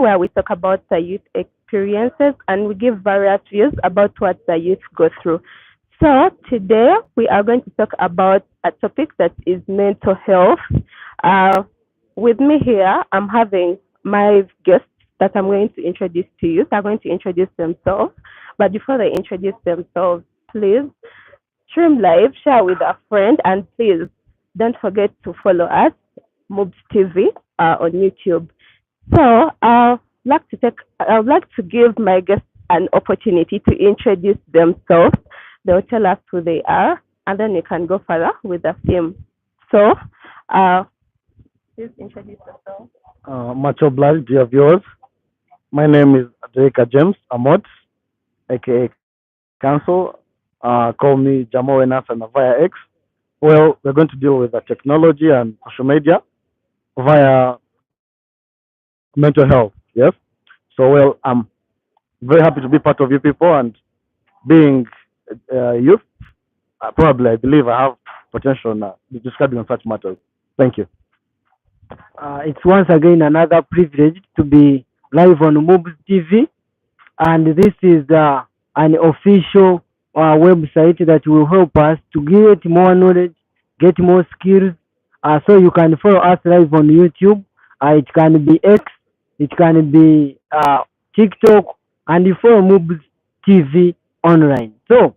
where we talk about the youth experiences and we give various views about what the youth go through. So today we are going to talk about a topic that is mental health. Uh, with me here, I'm having my guests that I'm going to introduce to you. They're going to introduce themselves. But before they introduce themselves, please stream live, share with a friend, and please don't forget to follow us, MUBS TV, on YouTube. So I would like to give my guests an opportunity to introduce themselves. They'll tell us who they are, and then you can go further with the theme. So, uh, please introduce yourself. Much obliged, dear viewers. My name is Drake James Amot, aka Council. Call me Jamo Enas via X. Well, we're going to deal with the technology and social media via mental health. Yes. So, well, I'm very happy to be part of you people and being youth. Probably, I believe I have potential now describing on such matters. Thank you. It's once again another privilege to be live on MUBS TV, and this is an official website that will help us to get more knowledge, get more skills. So you can follow us live on YouTube. It can be X, it can be TikTok, and you follow MUBS TV online. So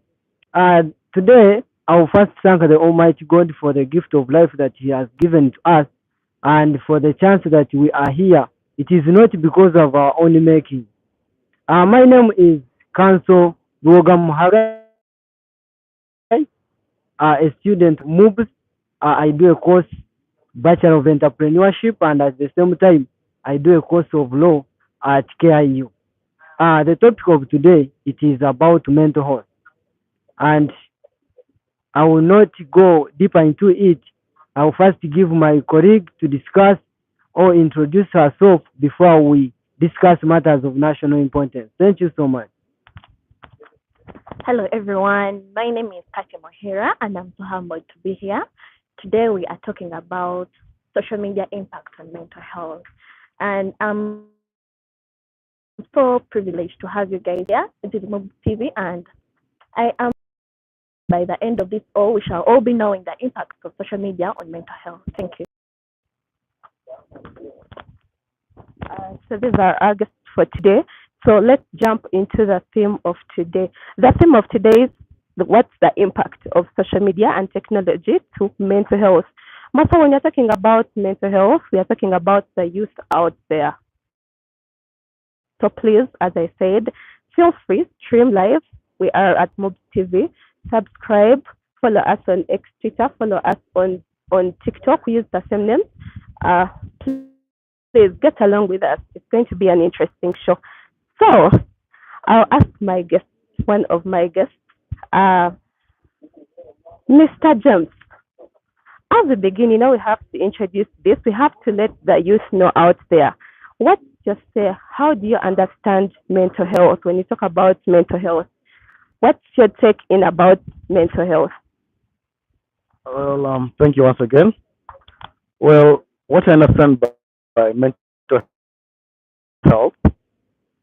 uh, today, I will first thank the Almighty God for the gift of life that He has given to us and for the chance that we are here. It is not because of our own making. My name is Kanso Rogam Hagai, a student of MUBS. I do a course, Bachelor of Entrepreneurship, and at the same time, I do a course of law at KIU. The topic of today, it is about mental health, and I will not go deeper into it. I will first give my colleague to discuss or introduce herself before we discuss matters of national importance. Thank you so much. Hello, everyone. My name is Katia Mohira, and I'm so humbled to be here. Today, we are talking about social media impact on mental health. And I'm so privileged to have you guys here. This is Mob TV, and I am by the end of this all, we shall all be knowing the impact of social media on mental health. Thank you. So these are our guests for today. So let's jump into the theme of today. The theme of today is what's the impact of social media and technology to mental health. Masa, when you're talking about mental health, we are talking about the youth out there. So please, as I said, feel free, stream live. We are at MUBS TV. Subscribe, follow us on X Twitter, follow us on TikTok. We use the same name. Uh, please get along with us. It's going to be an interesting show. So I'll ask my guest, one of my guests, uh, Mr. James. As we begin, we have to introduce this. We have to let the youth know out there. What just say? How do you understand mental health when you talk about mental health? What's your take in about mental health? Well, thank you once again. Well, what I understand by health,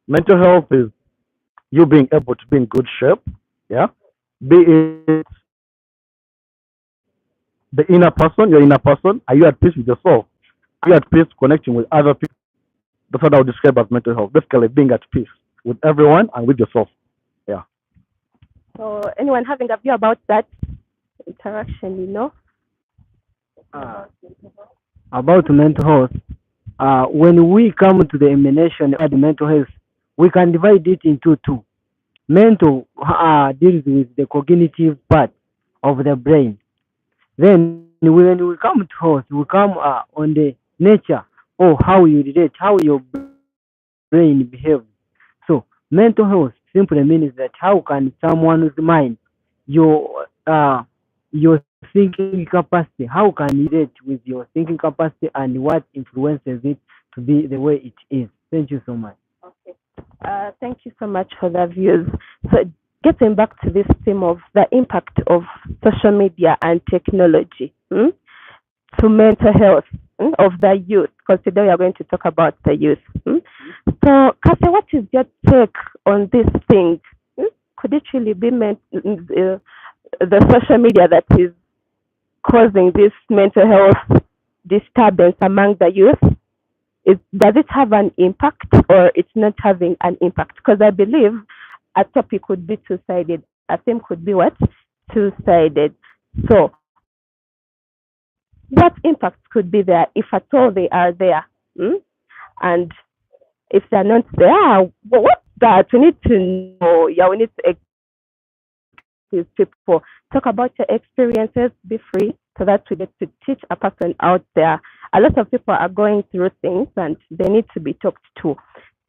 mental health is you being able to be in good shape, yeah, be it the inner person, your inner person. Are you at peace with yourself? Are you at peace connecting with other people? That's what I would describe as mental health. Basically, being at peace with everyone and with yourself. Yeah. So, anyone having a view about that interaction? Uh, about mental health, when we come to the emanation of the mental health, we can divide it into two. Mental deals with the cognitive part of the brain. Then when we come to health, we come on the nature or how you relate, how your brain behaves. So mental health simply means that how can someone's mind, your thinking capacity, how can you relate with your thinking capacity and what influences it to be the way it is. Thank you so much. Okay. Thank you so much for the views. So getting back to this theme of the impact of social media and technology to mental health of the youth, because today we are going to talk about the youth. So, Kase, what is your take on this thing? Could it really be the social media that is causing this mental health disturbance among the youth? Does it have an impact or it's not having an impact? Because I believe a topic could be two-sided. A theme could be what? Two-sided. So, what impacts could be there if at all they are there? Hmm? And if they're not there, what's that? We need to know. Yeah, we need to educate these people. Talk about your experiences. Be free so that we get to teach a person out there. A lot of people are going through things and they need to be talked to.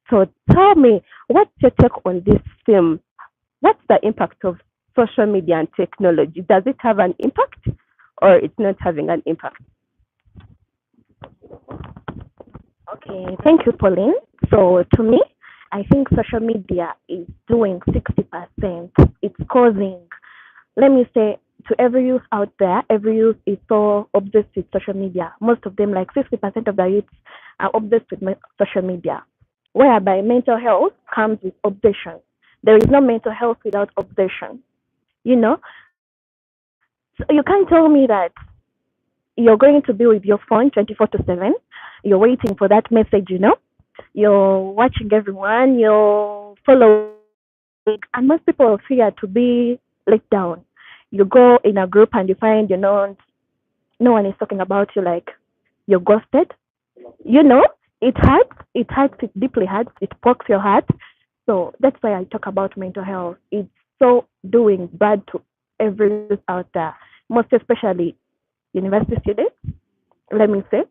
So tell me, what's your take on this film? What's the impact of social media and technology? Does it have an impact or it's not having an impact? Okay, thank you, Pauline. So to me, I think social media is doing 60%. It's causing, let me say, to every youth out there, every youth is so obsessed with social media. Most of them, like 60% of the youths, are obsessed with social media, whereby mental health comes with obsession. There is no mental health without obsession. You know, so you can't tell me that you're going to be with your phone 24/7. You're waiting for that message. You're watching everyone. You're following, and most people fear to be let down. You go in a group and you find no one is talking about you, like you're ghosted. You know, it hurts. It hurts. It deeply hurts. It pokes your heart. So that's why I talk about mental health. It's so doing bad to every youth out there, most especially university students, let me say,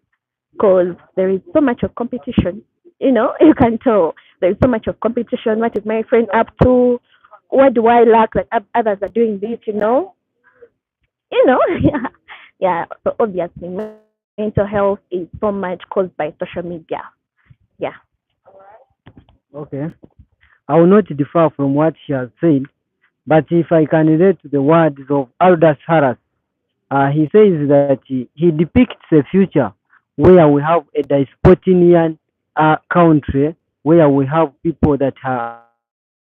because there is so much of competition. You can tell there is so much of competition. What is my friend up to? What do I lack that others are doing this? Yeah, yeah. So obviously, mental health is so much caused by social media. Yeah. Okay. I will not differ from what she has said, but if I can relate to the words of Aldous Harris, he says that he depicts a future where we have a dystopian country where we have people that are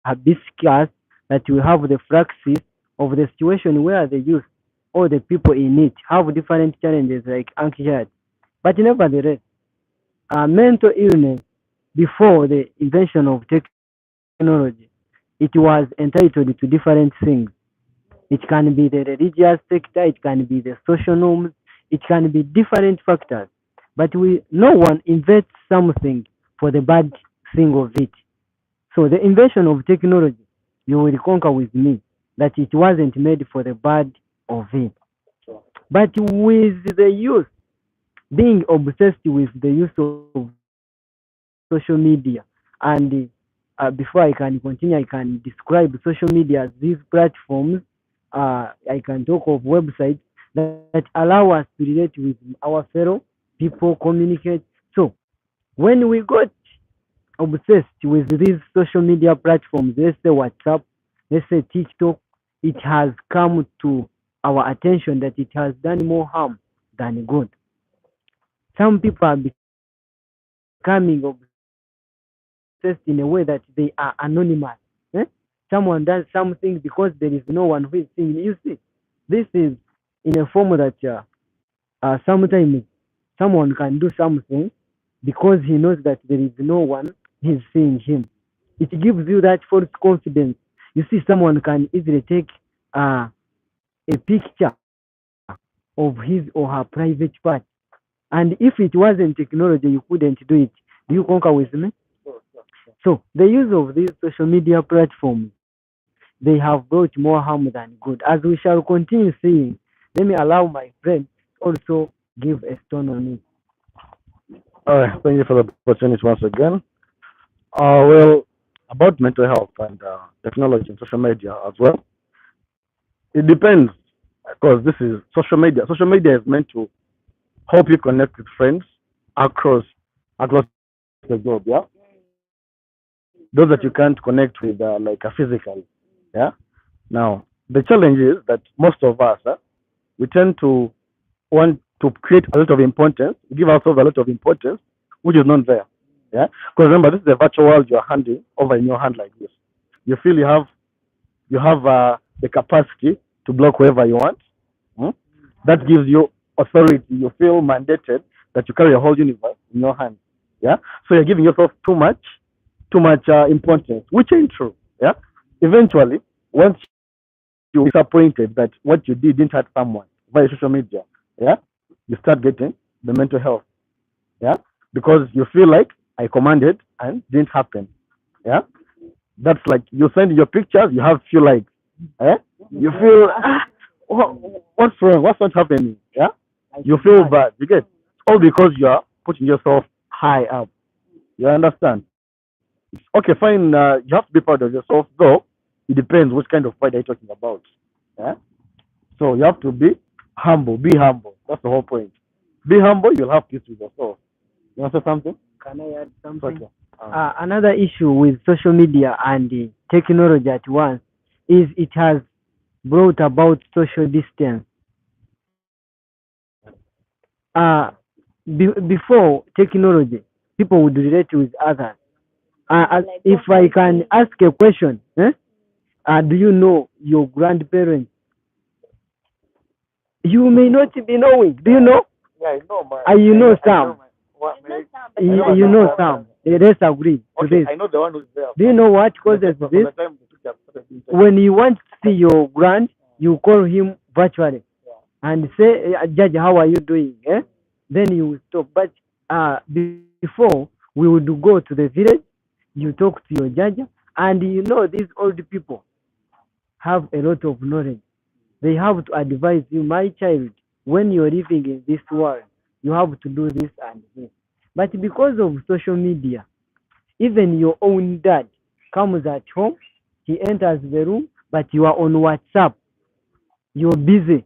hibiscus, that we have the fraxis of the situation where the youth or the people in it have different challenges like anxiety. But nevertheless, mental illness before the invention of technology, it was entitled to different things. It can be the religious sector, it can be the social norms, it can be different factors. But no one invents something for the bad thing of it. So the invention of technology, you will concur with me that it wasn't made for the bad of it. But with the youth being obsessed with the use of social media, and before I can continue, I can describe social media as these platforms. I can talk of websites that allow us to relate with our fellow people, communicate. So when we got obsessed with these social media platforms, let's say WhatsApp, let's say TikTok, it has come to our attention that it has done more harm than good. Some people are becoming obsessed in a way that they are anonymous. Eh? Someone does something because there is no one who is seeing. You see, this is in a form that sometimes someone can do something because he knows that there is no one who is seeing him. It gives you that false confidence. You see, someone can easily take uh, a picture of his or her private part. And if it wasn't technology, you couldn't do it. Do you concur with me? So the use of these social media platforms, they have brought more harm than good. As we shall continue seeing, let me allow my friend also give a stone on it. All right, thank you for the opportunity once again. Well, about mental health and technology and social media as well, it depends because this is social media. Social media is meant to help you connect with friends across across the globe. Yeah, those that you can't connect with like a physical. Yeah. Now the challenge is that most of us we tend to want to create a lot of importance, give ourselves a lot of importance, which is not there. Yeah, because remember, this is a virtual world you're handing over in your hand like this. You feel you have the capacity to block whoever you want. Hmm? That gives you authority. You feel mandated that you carry a whole universe in your hand. Yeah, so you're giving yourself too much importance, which ain't true. Yeah, eventually, once you disappointed that what you did didn't hurt someone via social media, yeah, you start getting the mental health, yeah, because you feel like I commanded and didn't happen, yeah. That's like you send your pictures, you have few likes, eh? You feel what's wrong? What's not happening? Yeah, you feel bad. You get all because you are putting yourself high up. You understand? Okay, fine. You have to be proud of yourself, though. It depends which kind of pride are you talking about. Yeah. So you have to be humble. Be humble. That's the whole point. Be humble. You'll have peace with yourself. You want to say something? Can I add It's something? okay. Another issue with social media and technology at once is it has brought about social distance. Uh, Before technology, people would relate with others. If I can ask a question, do you know your grandparents? You may not be knowing. Do you know? Yeah, I know, man. You know I know some. You know some. Let's agree to Okay, this. I know the one who's there. Do you know what From causes the this? time we took their started being When you want to see your grand, you call him virtually and say, Judge, how are you doing? Then you will stop. But before, we would go to the village, you talk to your judge, and you know these old people have a lot of knowledge. They have to advise you, my child, when you're living in this world, you have to do this and this. But because of social media, even your own dad comes at home, he enters the room, but you are on WhatsApp, you're busy.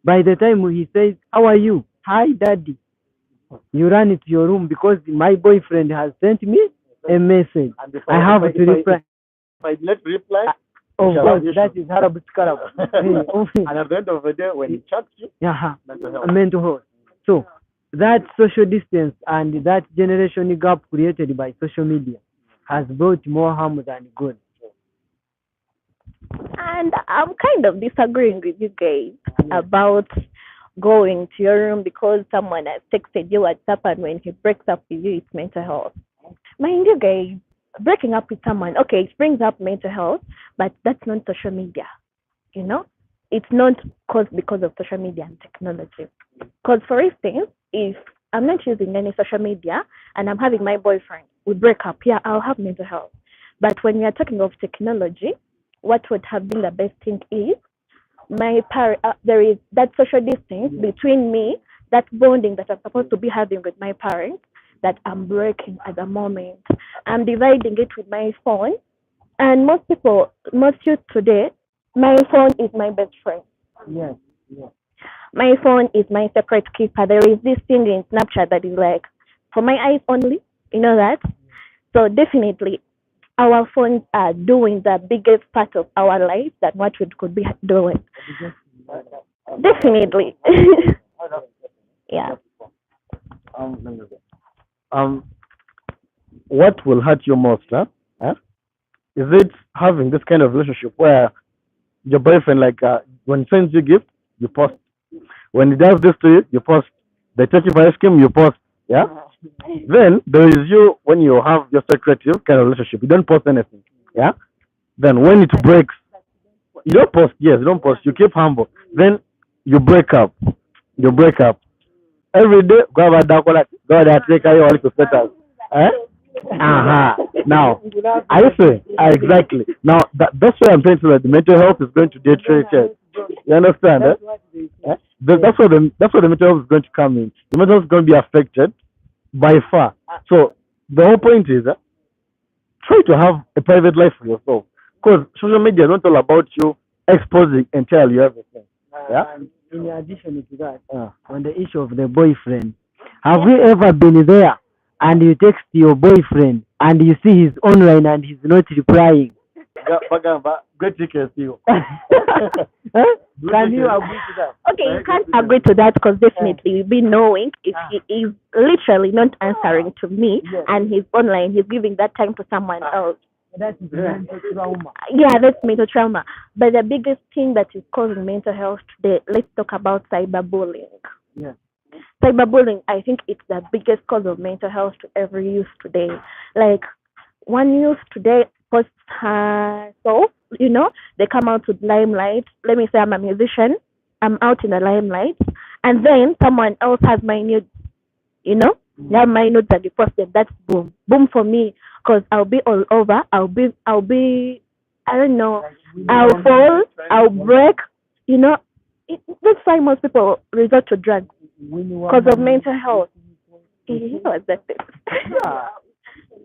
By the time he says, how are you? Hi, daddy. You run into your room because my boyfriend has sent me a message. and if I have to reply. if I let reply, Of shall course, have that issues. is Arab Scarab. and at the end of the day, when he chats you, Yeah, mental health. mental health. So that social distance and that generation gap created by social media has brought more harm than good. And I'm kind of disagreeing with you guys about going to your room because someone has texted you WhatsApp and when he breaks up with you, it's mental health. Mind you, guys, breaking up with someone, okay, it brings up mental health, but that's not social media. You know, it's not caused because of social media and technology. Because, for instance, if I'm not using any social media and I'm having my boyfriend, we break up, yeah, I'll have mental health. But when we are talking of technology, what would have been the best thing is there is that social distance between me, that bonding that I'm supposed to be having with my parents, that I'm breaking at the moment. I'm dividing it with my phone. And most youth today, my phone is my best friend. Yes, yes. My phone is my secret keeper. There is this thing in Snapchat that is like, for my eyes only. You know that? So definitely, our phones are doing the biggest part of our life than what we could be doing. Definitely. Yeah. Um, um, what will hurt you most, huh? Huh? Is it having this kind of relationship where your boyfriend, like, when he sends you gift, you post. When he does this to you, you post. They take you for ice cream, you post. Yeah. Then there is you when you have your secretive kind of relationship. You don't post anything. Yeah. Then when it breaks, you don't post. Yes, you don't post. You keep humble. Then you break up. You break up. Every day, go over that. Go there, take care of your status. Eh? Now, I say exactly. Now, that's why I'm saying to that the mental health is going to deteriorate. You understand? That's where the mental health is going to come in. The mental health is going to be affected by far. So the whole point is try to have a private life for yourself, because social media is not all about you exposing entirely everything. Yeah. And in addition to that, on the issue of the boyfriend, have you ever been there and you text your boyfriend and you see he's online and he's not replying? Bagamba, great tickets you. Can you agree to that? Okay, you can't agree to that because definitely we've been knowing if he is literally not answering to me and he's online, he's giving that time to someone else. That is mental trauma. Yeah, that's mental trauma. But the biggest thing that is causing mental health today, let's talk about cyberbullying. Yeah. Cyberbullying, I think it's the biggest cause of mental health to every youth today. Like one youth today posts herself, they come out with limelight. Let me say I'm a musician, I'm out in the limelight, and then someone else has my nude, they have my nudes and they post them. That's boom, boom for me, because I'll be all over. I'll be, I don't know, I'll fall, I'll break, that's why most people resort to drugs because of mental health. What's that? Yeah.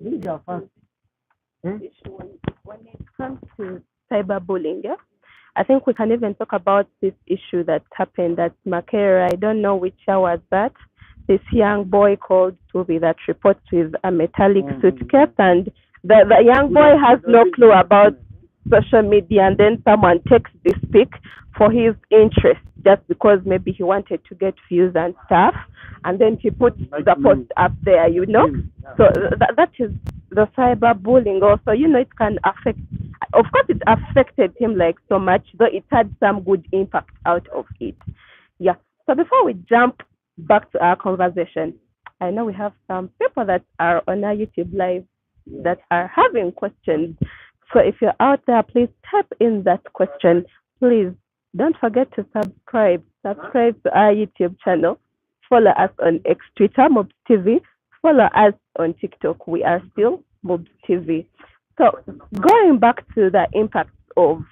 These are fun. When it comes to cyberbullying, yeah, I think we can even talk about this issue that happened at Makera. I don't know which year was that. This young boy called Toby that reports with a metallic suitcase, and the young boy has no clue about social media, and then someone takes this pic for his interest just because maybe he wanted to get views and stuff, and then he puts the post up there, So that is the cyberbullying also. It can affect, of course it affected him like so much, though it had some good impact out of it. Yeah. So before we jump back to our conversation, I know we have some people that are on our YouTube live that are having questions. So if you're out there, please type in that question. Please don't forget to subscribe. Subscribe to our YouTube channel. Follow us on X Twitter, MUBS TV. Follow us on TikTok. We are still MUBS TV. So going back to the impact of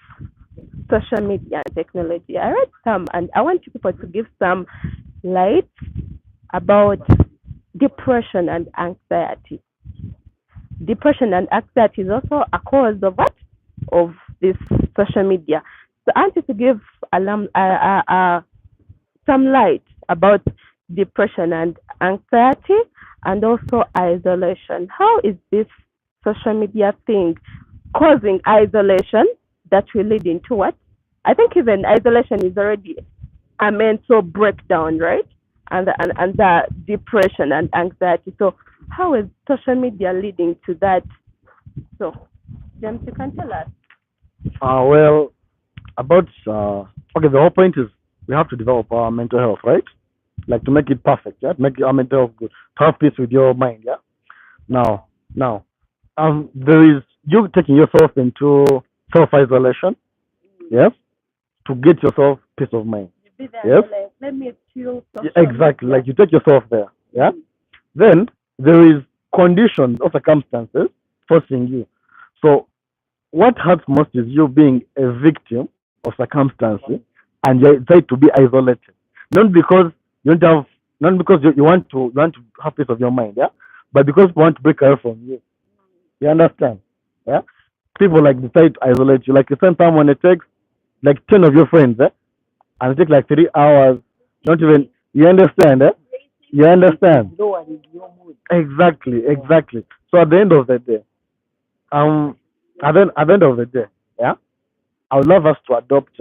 social media and technology, I read some, and I want you people to give some light about depression and anxiety. Depression and anxiety is also a cause of what? Of this social media. So I want you to give some light about depression and anxiety and also isolation. How is this social media thing causing isolation that will lead into what? I think even isolation is already a mental breakdown, right? And the depression and anxiety. So how is social media leading to that? So, James, you can tell us. Well, about okay, the whole point is we have to develop our mental health, right? Like to make it perfect, yeah, to make our mental health good, to have peace with your mind, yeah. Now, there is you taking yourself into self isolation, yes, to get yourself peace of mind. Be there, Yes, like, let me feel social exactly. media. Like you take yourself there, yeah. Then there is conditions or circumstances forcing you. So what hurts most is you being a victim of circumstances and you try to be isolated. Not because you don't have, not because you want to have peace of your mind, yeah, but because you want to break away from you. You understand? Yeah. People like decide to isolate you. Like you send someone a text, like 10 of your friends, and it takes like 3 hours. Not even you understand, You understand? Lowering your mood. Exactly. So at the end of the day, um, at the end of the day, yeah, I would love us to adopt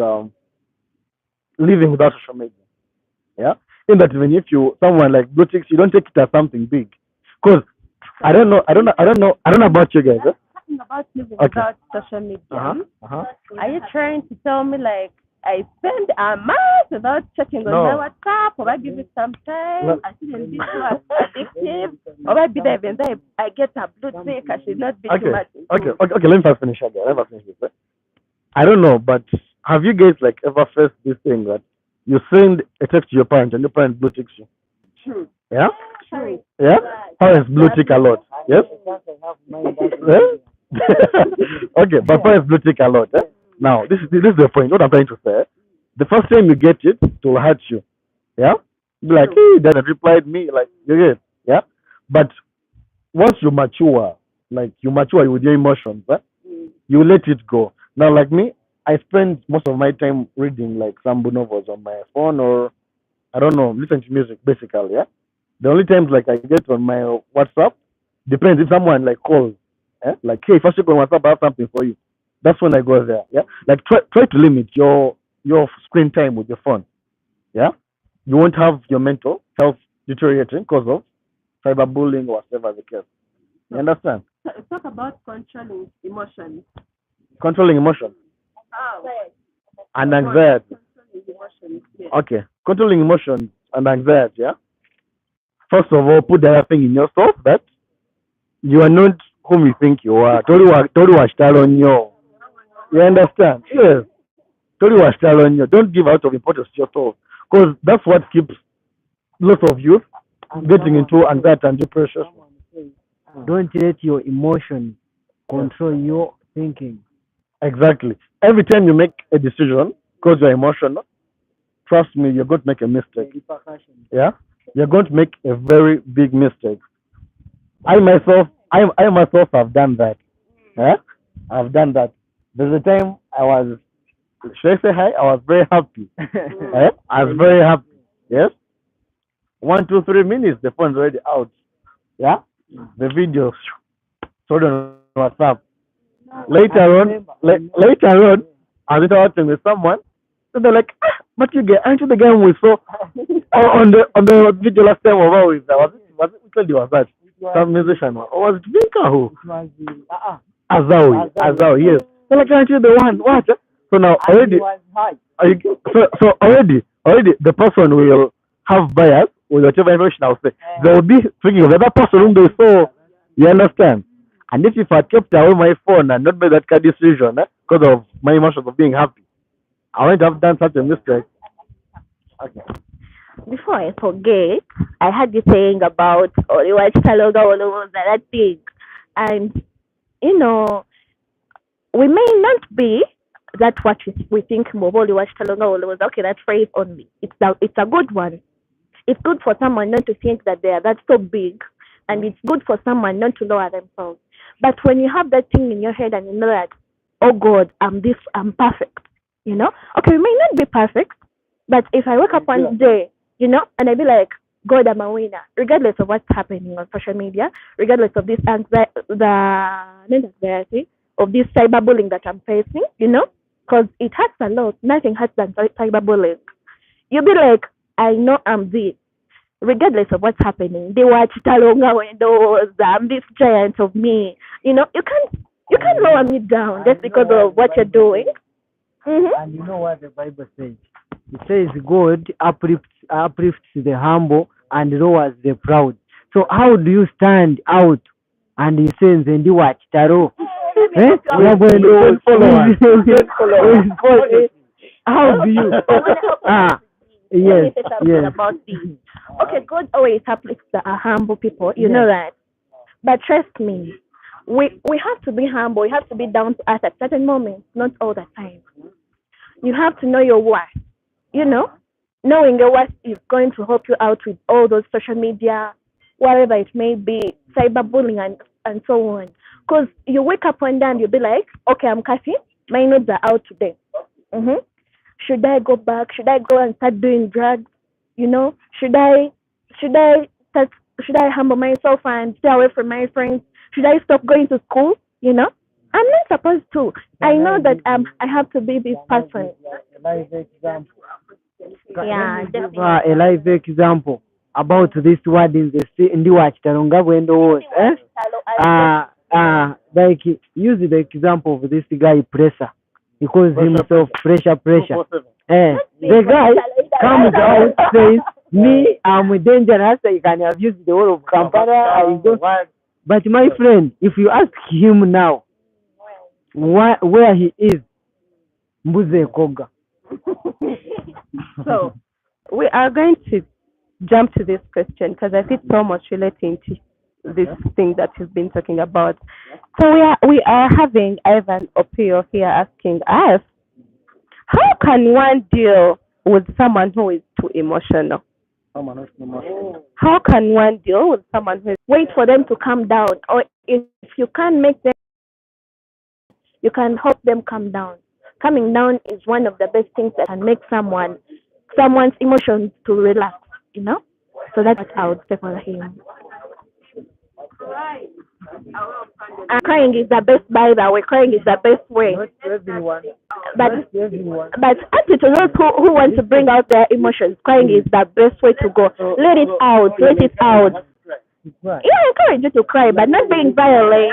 living without social media. Yeah, in that even if you someone like blue ticks, you don't take it as something big, because I don't know about you guys. Talking about living Okay. without social media. Uh-huh. Are you trying to tell me like I spend a month without checking on my No. WhatsApp, or I give it some time? No. I shouldn't be too addictive, or I be there even though I get a blue tick. I should not be too Okay. much. Okay. Let me first finish again. Let me first finish this. I don't know, but have you guys like ever faced this thing that you send a text to your parent and your parent blue ticks you? True. Yeah. True. Yeah. Parents blue tick a lot. Yes. Once I have mine, that's Okay, but parents blue tick a lot. Now this is the point. What I'm trying to say. The first time you get it, it will hurt you. Yeah. Be like, hey, that replied me. Like you get. Yeah. But once you mature, like you mature with your emotions, you let it go. Now, like me, I spend most of my time reading like some novels on my phone, or I don't know, listen to music basically. Yeah. The only times like I get on my WhatsApp depends if someone like calls. Like, hey, first check on WhatsApp, I have something for you. That's when I go there. Yeah, like try to limit your screen time with your phone. Yeah, you won't have your mental health deteriorating because of cyberbullying or whatever the case. You understand? Talk about controlling emotions. Controlling emotion How? and anxiety. Controlling emotions. Yeah. Okay, controlling emotion and anxiety. Yeah. First of all, put the other thing in yourself that you are not whom you think you are. Tori wa on you. You understand? Yes. Tori wa on you. Don't give out of importance to yourself because that's what keeps lots of youth getting into anxiety and depression. Don't let your emotion control your thinking. Exactly. Every time you make a decision because you're emotional, trust me, you're going to make a mistake. Yeah, you're going to make a very big mistake. I myself have done that. Yeah, I've done that. There's a time I was, should I say hi? I was very happy. Yeah, I was very happy. Yes, 1, 2, 3 minutes, the phone's already out. Yeah, the video stored on WhatsApp. Later on, I was talking with someone. So they're like, but you get, aren't you the guy we saw on the video last time? Or which lady was that? Some musician, or was it Vinka who? Azawi, yes. So like, aren't you the one? What? So now already, already the person will have bias with whatever information I'll say. They will be thinking of the other person whom they saw. You understand? And if I kept away my phone and not made that kind of decision because of my emotions of being happy, I wouldn't have done such a mistake. Okay. Before I forget, I had this saying about Oliwa Chitaloga Olowo, that thing. And, you know, we may not be that what we think Oliwa Chitaloga Olowo. Okay, that phrase only. It's a good one. It's good for someone not to think that they are that so big, and it's good for someone not to lower themselves. But when you have that thing in your head and you know that, oh God, I'm perfect, you know? Okay, we may not be perfect, but if I wake up one day, you know, and I be like, God, I'm a winner, regardless of what's happening on social media, regardless of this anxiety, of this cyberbullying that I'm facing, you know, because it hurts a lot. Nothing hurts than cyberbullying. You'll be like, I know I'm this, regardless of what's happening. They watch Talonga windows. I'm this giant of me. You know, you can't lower me down just because of what you're doing. And you know what the Bible says? It says God uplifts the humble and lowers the proud. So how do you stand out and you say and you watch Taro? We are going to how do you? Yes, yes. About this. Okay, God always uplifts the humble people. You know that. But trust me, we have to be humble. We have to be down to earth at certain moments, not all the time. You have to know your worth. You know, knowing your worth is going to help you out with all those social media, whatever it may be, cyberbullying and so on. Because you wake up one day and you'll be like, okay, I'm Kathy. My notes are out today. Should I go back? Should I go and start doing drugs? You know, should I humble myself and stay away from my friends? Should I stop going to school? You know, I'm not supposed to. I know that I have to be this person. Yeah, give a live example about this word in the watch Talonga window was like use the example of this guy pressure. He calls himself pressure. The guy comes out says, me, I'm dangerous. I can have used the whole of Kampala. But my friend, if you ask him now where he is, Mbuze Koga. So we are going to jump to this question because I feel so much relating to this thing that you've been talking about. So we are having Ivan Opio here asking us, how can one deal with someone who is too emotional? How can one deal with someone who is Wait for them to calm down, or if you can't make them, you can help them calm down. Calming down is one of the best things that can make someone's emotions to relax. You know, so that's what I would say for him. And crying is the best, by the way. Crying is the best way. Not everyone. But Not everyone. actually, to those who want to bring out their emotions, crying is the best way to go. Let it out. Let it out. Right. Yeah, I encourage you to cry, but not being violent.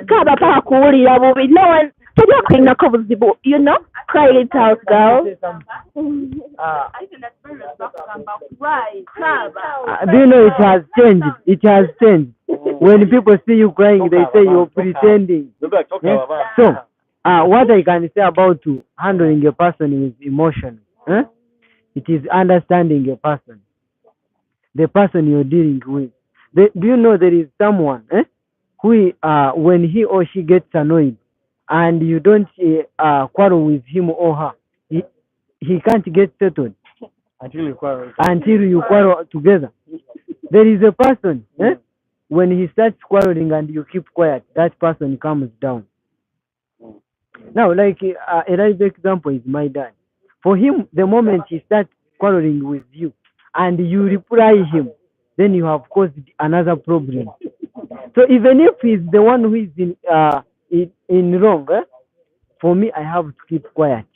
Kaba paka kuwulira bubi. No one. Tujya kulinako buzibu. You know, cry it out, girl. Do you know it has changed? It has changed. When people see you crying, they say you're pretending. Yes? So, what I can say about handling a person with emotion, it is understanding a person, the person you're dealing with. Do you know there is someone who, when he or she gets annoyed and you don't quarrel with him or her, he can't get settled until you quarrel together. There is a person, when he starts quarreling and you keep quiet, that person calms down. Now, like a live example is my dad. For him, the moment he starts quarreling with you and you reply him, then you have caused another problem. So even if he's the one who is in wrong, for me, I have to keep quiet.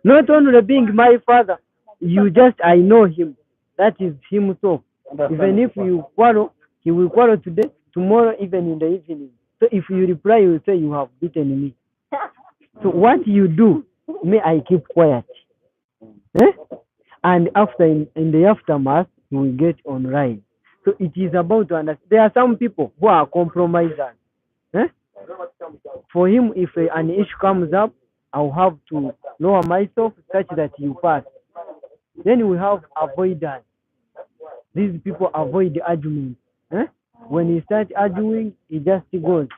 Not only being my father, I know him. That is him. So even if you quarrel, he will quarrel today, tomorrow, even in the evening. So if you reply, you will say you have beaten me. So what you do, me, I keep quiet. And after, in the aftermath, you will get on right. So it is about to understand. There are some people who are compromisers. For him, if an issue comes up, I'll have to lower myself such that you pass. Then we have avoidance. These people avoid the argument. When you start arguing, it just goes.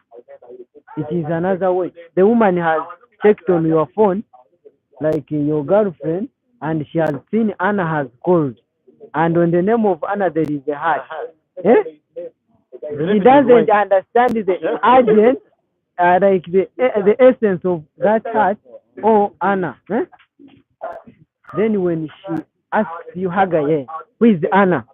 It is another way. The woman has checked on your phone, like your girlfriend, and she has seen Anna has called. And on the name of Anna, there is a heart. She doesn't understand the urgent, like the essence of that heart. Oh, Anna. Then when she asks you, Haga, who is Anna?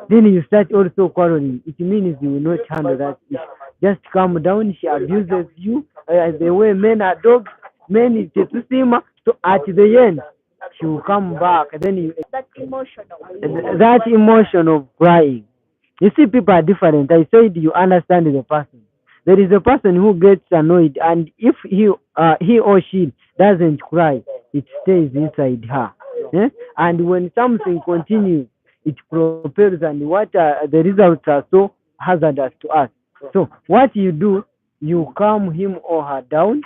Then you start also quarreling. It means you will not handle that issue. Just calm down. She abuses you the way men are dogs. Men is Tetusima. So at the end, she will come back. And then that emotion of crying. You see, people are different. I said you understand the person. There is a person who gets annoyed, and if he or she doesn't cry, it stays inside her. And when something continues, it propels, and what the results are so hazardous to us. So what you do, you calm him or her down.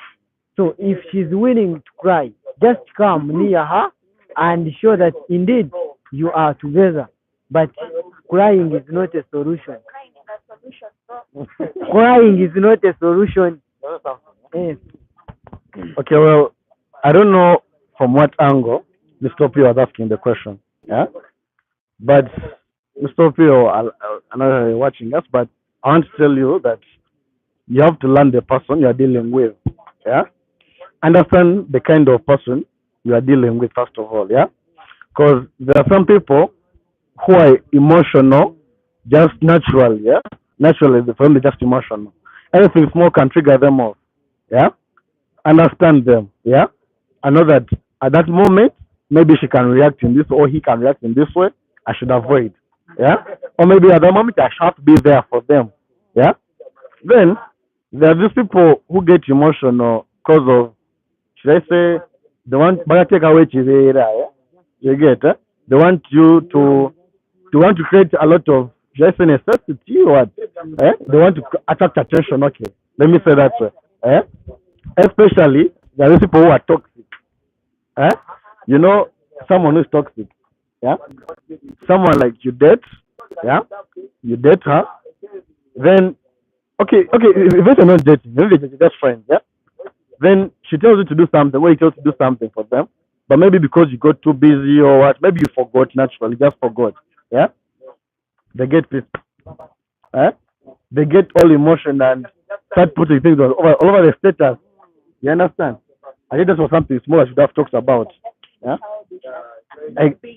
So if she's willing to cry, just come near her and show that indeed you are together. But crying is not a solution. Crying is not a solution. Yes. Okay, well, I don't know from what angle Mr. Pio was asking the question. Yeah, but Mr. Pio, I know you're watching us, but I want to tell you that you have to learn the person you are dealing with. Yeah, understand the kind of person you are dealing with first of all. Yeah, because there are some people who are emotional just naturally. Yeah, naturally the family just emotional. Anything small can trigger them off. Yeah, understand them. Yeah, I know that at that moment maybe she can react in this or he can react in this way. I should avoid. Yeah, or maybe at that moment I should be there for them. Yeah, then there are these people who get emotional because of, should I say, they want to take away Chizera. You get they want you to want to create a lot of, should I say, necessity or what? They want to attract attention. Okay, let me say that way. Especially there are people who are toxic. You know, someone who's toxic. Yeah, someone like you date. Yeah, you date her. Then okay, if you're not dating, maybe you're just friends. Yeah, then she tells you to do something, or he tells you to do something for them, but maybe because you got too busy or what, maybe you forgot naturally, just forgot. Yeah, they get pissed. They get all emotion and start putting things all over the status. You understand? I think that was something small I should have talked about. Yeah,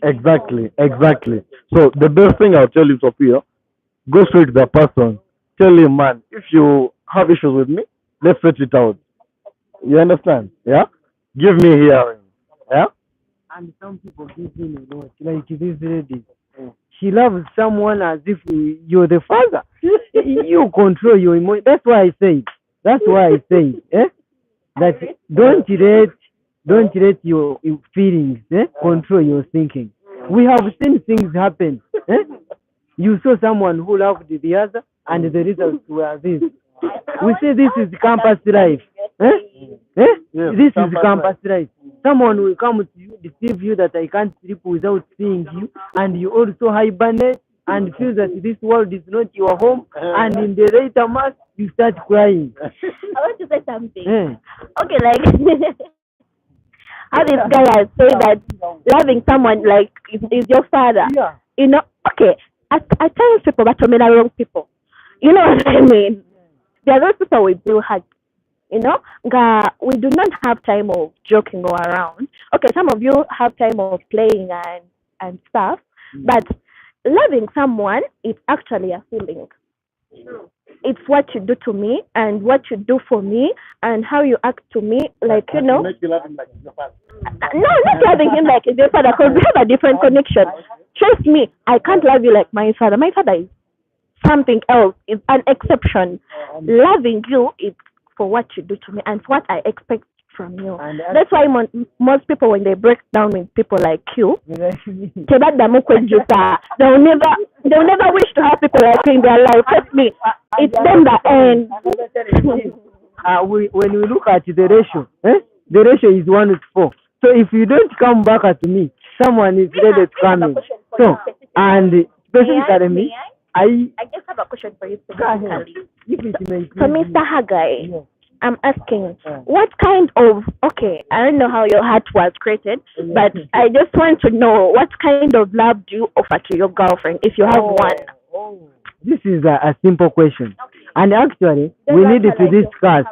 exactly. So the best thing I'll tell you, Sophia, Go straight to the person. Tell him, man, if you have issues with me, let's sort it out. You understand? Yeah? Give me hearing. Yeah? And some people give in a lot. Like this lady, she loves someone as if you're the father. You control your emotion. That's why I say. That's why I say. That don't let your feelings control your thinking. We have seen things happen. You saw someone who loved the other, and the results were this. We say this is campus life. Yes, This is campus campus life. life. Someone will come to you, deceive you that I can't sleep without seeing you, and you also hibernate and feel that this world is not your home, and in the later mass, you start crying. I want to say something. Eh. Okay, like how this guy has said that loving someone like is your father. Yeah. You know, okay. At times people but to me are wrong people. You know what I mean? There are those people we do hug. You know, we do not have time of joking or around. Okay, some of you have time of playing and stuff, but loving someone is actually a feeling. It's what you do to me and what you do for me and how you act to me. Like you know, Make you laughing like your father. no, not loving him like his father because we have a different connection. Trust me, I can't love you like my father. My father is something else. It's an exception. Loving you is for what you do to me and what I expect from you. And That's why most people, when they break down with people like you, actually, they'll never wish to have people like you in their life. Trust me, it's them that end. when we look at the ratio, the ratio is 1:4. So if you don't come back at me, someone is ready to come in. So, and specifically me, I just have a question for you go ahead. specifically. If it may So, please Mr. Hagai, you. I'm asking, what kind of, okay, I don't know how your heart was created, but I just want to know what kind of love do you offer to your girlfriend if you have one? This is a simple question. And actually, we needed to discuss.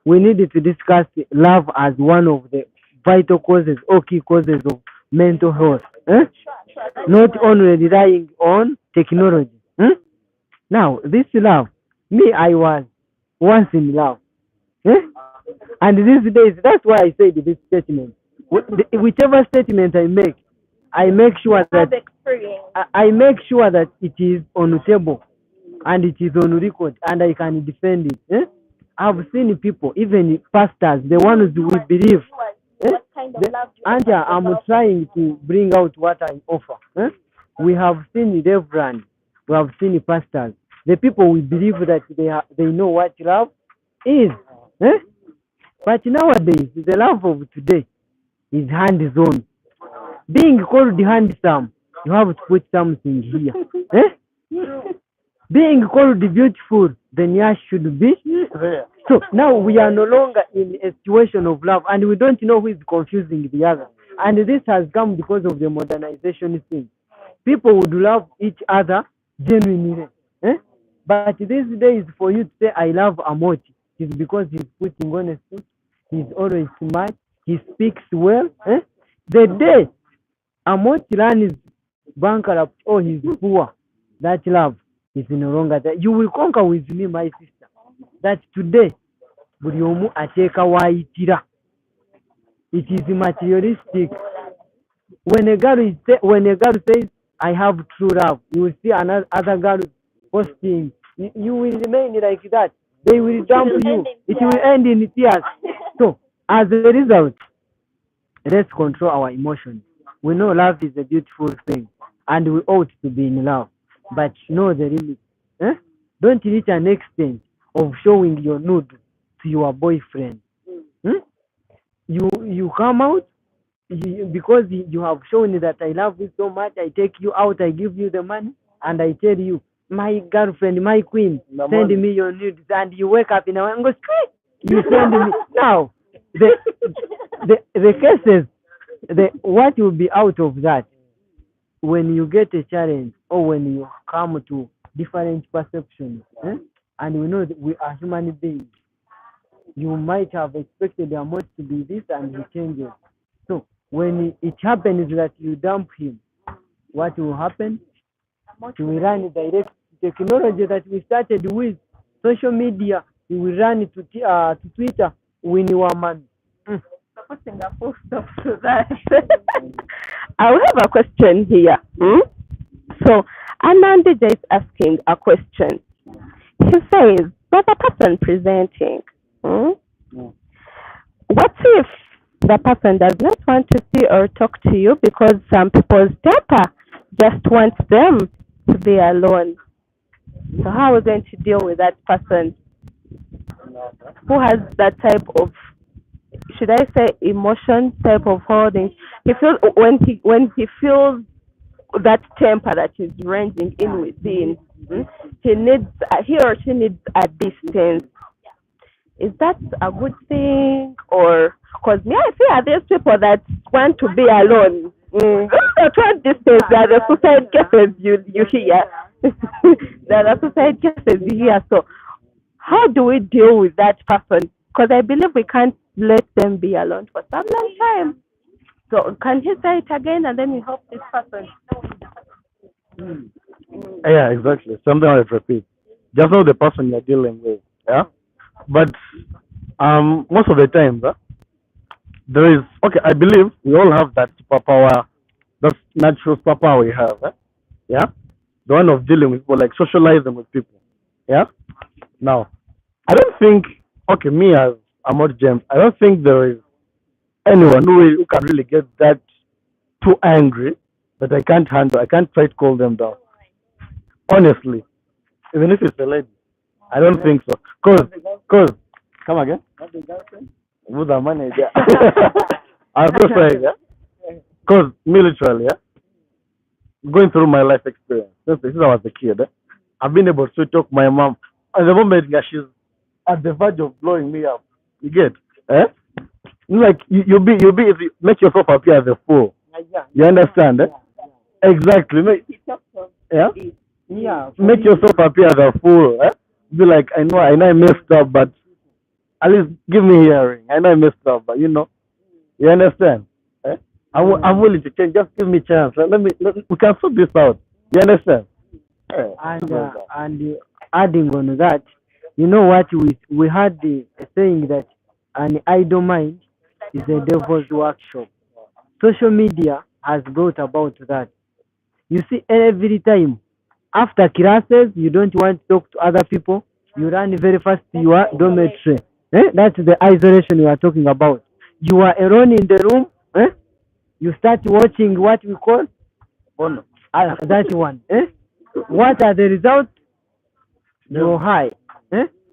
We needed to discuss love as one of the vital causes or key causes of mental health. Not only relying on technology. Now, this love, me, I was once in love. And these days, that's why I said this statement. Whichever statement I make sure that I make sure that it is on the table and it is on record and I can defend it. I've seen people, even pastors, the ones we believe. And I'm trying to bring out what I offer. We have seen reverend, we have seen pastors, the people we believe that they know what love is. But nowadays, the love of today is hands-on. Being called handsome, you have to put something here. Being called beautiful, then yes should be. So now we are no longer in a situation of love, and we don't know who is confusing the other. And this has come because of the modernization thing. People would love each other genuinely. But these days, for you to say, I love Amoti, it's because he's putting on a suit, he's always smart, he speaks well. The day Amoti runs bankrupt or he's poor, that love is no longer there. You will conquer with me, my sister, that today, buli omu ateeka waayitira. It is materialistic. When a girl says, I have true love, you will see another other girl posting. You will remain like that. They will dump you. It will end in tears. So, as a result, let's control our emotions. We know love is a beautiful thing, and we ought to be in love, but know the limit. Don't reach an extent of showing your nude to your boyfriend. You come out because you have shown that I love you so much. I take you out, I give you the money, and I tell you, my girlfriend, my queen, send me your nudes, and you wake up in a and go straight. You send me now. The cases, what will be out of that when you get a challenge or when you come to different perceptions, and we know that we are human beings. You might have expected the amount to be this and he changes. So when it happens that you dump him, what will happen? He will run direct technology that we started with, social media, we will run to Twitter, win your money. Putting a full stop to that. I will have a question here. So, Anandija is asking a question. He says, "But the person presenting, what if the person does not want to see or talk to you because some people's temper just wants them to be alone? So how are we going to deal with that person who has that type of, should I say, emotion type of holding? He feels when he feels that temper that is ranging in within, he or she needs a distance. Is that a good thing, or because me I feel there's people that want to be alone? Those that want distance, they are the suicide cases you hear. They are the suicide cases you hear. So how do we deal with that person? Because I believe we can't let them be alone for some long time. So can you say it again and then we help this person? Yeah, exactly. Something I repeat. Just know the person you're dealing with. Yeah. But most of the time, there is okay. I believe we all have that superpower, that natural superpower we have. Yeah, the one of dealing with people, like socializing with people. Yeah. Now, I don't think okay, me as Ahmad James, I don't think there is anyone who can really get that too angry that I can't handle. I can't try to call them down. Honestly, even if it's a lady, I don't think so. Cause, come again. With the manager. I'm so sorry, yeah. Cause military, yeah. Going through my life experience since I was a kid, I've been able to talk my mom. At the moment, yeah, she's at the verge of blowing me up. You get, eh? Like you make yourself appear as a fool. You understand? Exactly. Yeah. Yeah. Make yourself appear as a fool. Be like, I know I messed up, but at least give me hearing. I know I messed up, but you understand? Eh? I'm willing to change. Just give me chance. We can sort this out. You understand? And adding on that, you know what, we had the saying that an idle mind is a devil's workshop. Social media has brought about that. You see, every time after classes, you don't want to talk to other people. You run very fast to your dormitory. That's the isolation we are talking about. You are alone in the room. You start watching what we call that one. What are the results? You're high.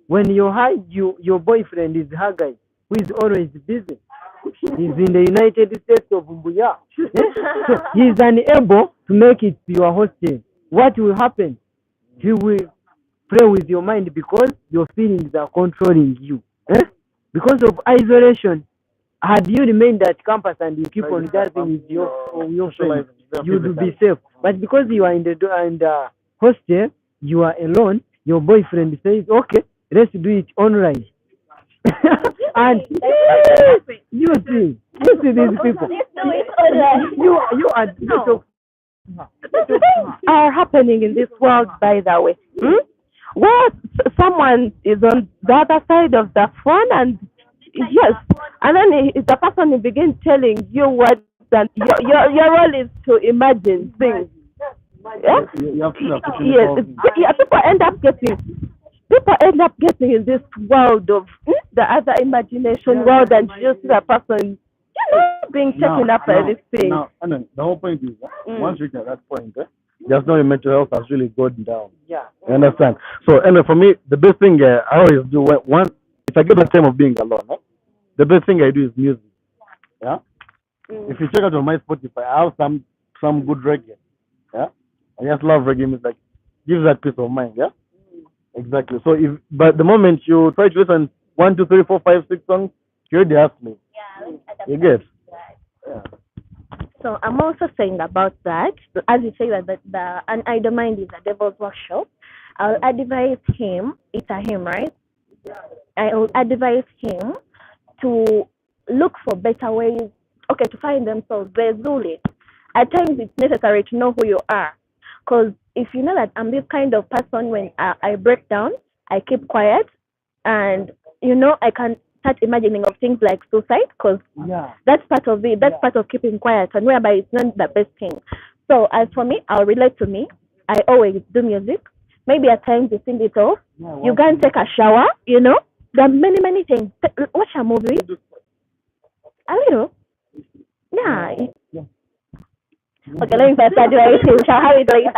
When you're high, your boyfriend is Haggai, who is always busy. He's in the United States of Mbuya. So he's unable to make it to your hostel. What will happen? He will play with your mind because your feelings are controlling you. Because of isolation, had you remained at campus and you keep on dancing with your friends, you would be safe. But because you are in the hostel, you are alone, your boyfriend says, okay, let's do it online. And you see these people. You are are happening in this world, by the way. Where someone is on the other side of the phone, and yes, and then the person will begin telling you what, and your role is to imagine things. Yeah? Yes, yeah, people end up getting in this world of the other imagination world, and just the person, being taken up by this thing. The whole point is once you reach at that point, just know your mental health has really gone down. Yeah. You understand? So, for me, the best thing I always do if I get the time of being alone, the best thing I do is music. Yeah. If you check out on my Spotify, I have some good reggae. Yeah. I just love reggae music. Like, gives that peace of mind. Yeah. Exactly. So but the moment you try to listen 1, 2, 3, 4, 5, 6 songs, you already ask me. You get? Yeah. So I'm also saying about that, as you say that an idle mind is a devil's workshop. I'll advise him, it's a him, right? I will advise him to look for better ways, to find themselves. There's it. At times it's necessary to know who you are, because if you know that I'm this kind of person, when I break down, I keep quiet, and I can start imagining of things like suicide, because that's part of it. That's part of keeping quiet, and whereby it's not the best thing. So as for me, I'll relate to me. I always do music. Maybe at times you sing it off. You can take a shower. There are many things. Watch a movie. A little. Yeah. Okay, let me first start doing it. We shall have it later.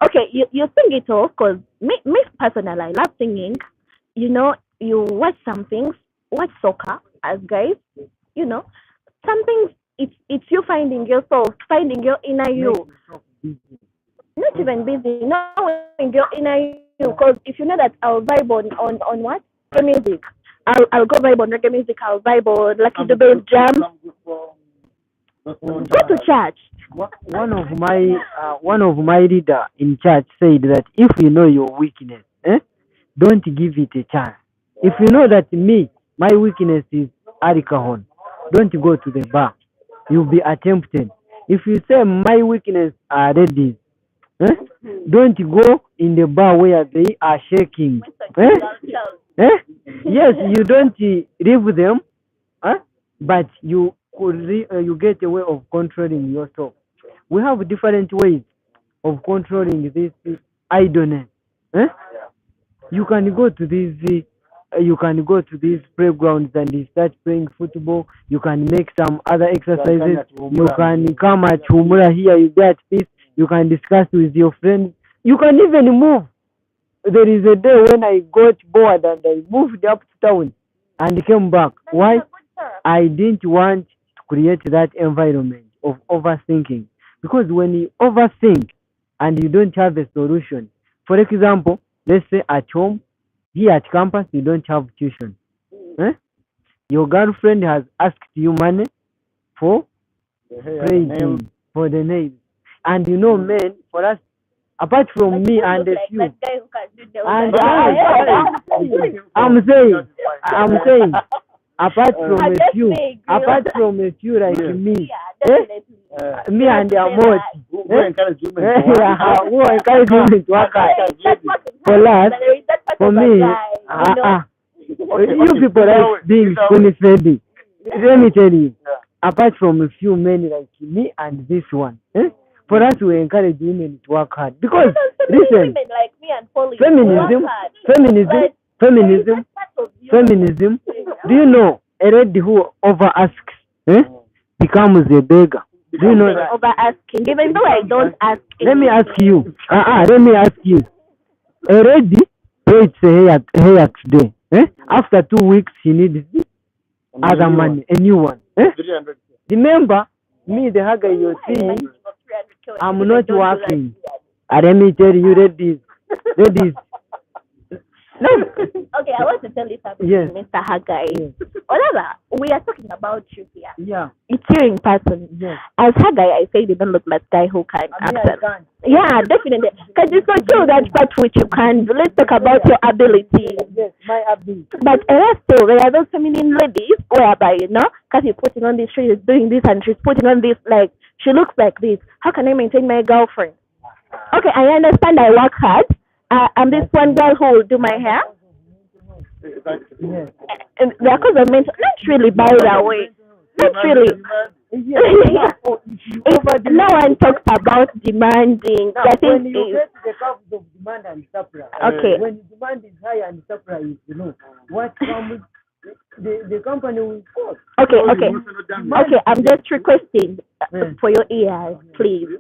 Okay, you sing it off, because me personally, I love singing. You watch some things, watch soccer as guys. Some things, it's you finding yourself, finding your inner you. Not even busy, knowing your inner you. Because if you know that I'll vibe on what? Reggae music. I'll go vibe on reggae music. I'll vibe on Lucky Dube's jam. Go to church. One of my leader in church said that if you know your weakness, don't give it a chance. If you know that my weakness is alcohol, don't go to the bar. You'll be attempted. If you say my weakness are ladies, don't go in the bar where they are shaking. Yes, you don't leave them, but you get a way of controlling yourself. We have different ways of controlling this idleness. You can go to these playgrounds and you start playing football. You can make some other exercises. You can come at Humura here. You get peace. You can discuss with your friends. You can even move. There is a day when I got bored and I moved up to town and came back. Why? I didn't want to create that environment of overthinking. Because when you overthink and you don't have a solution, for example, let's say at home, here at campus, you don't have tuition. Your girlfriend has asked you money for playing for the nails. And men, for us, apart from me and a few, and I'm saying, apart from a few like me, me and Amot, who encourage me to work hard. For us, for me, you people like being spoon fed. Let me tell you, apart from a few men like me and this one, for us we encourage women to work hard. Because listen, feminism, do you know a lady who over asks becomes a beggar? Do you know that? Over asking, even though I don't ask. Let me ask you. A lady waits hair today. After 2 weeks, she needs other money, a new one. Remember, me, the hugger you're seeing, I'm not working. Let me tell you, ladies. Okay, I want to tell you something, yes. Mr. Haggai. Yes. Whatever, we are talking about you here. Yeah. It's you in person. Yes. As Haggai, I say you don't look like guy who can accent. Yeah, definitely. Because it's not true that part which you can do. Let's talk about your ability. Yes, my ability. But also, there are those feminine ladies whereby, because you're putting on this, she's doing this, and she's putting on this, like, she looks like this. How can I maintain my girlfriend? Okay, I understand I work hard. I'm this one girl who will do my hair. Yes. And because of mental, not really, by the way. Not really. No one talks about demanding. When you get the curves of demand and supply, okay. When demand is high and supply is low, what comes, the company will cost. Okay. Okay, I'm just requesting for your ears, please.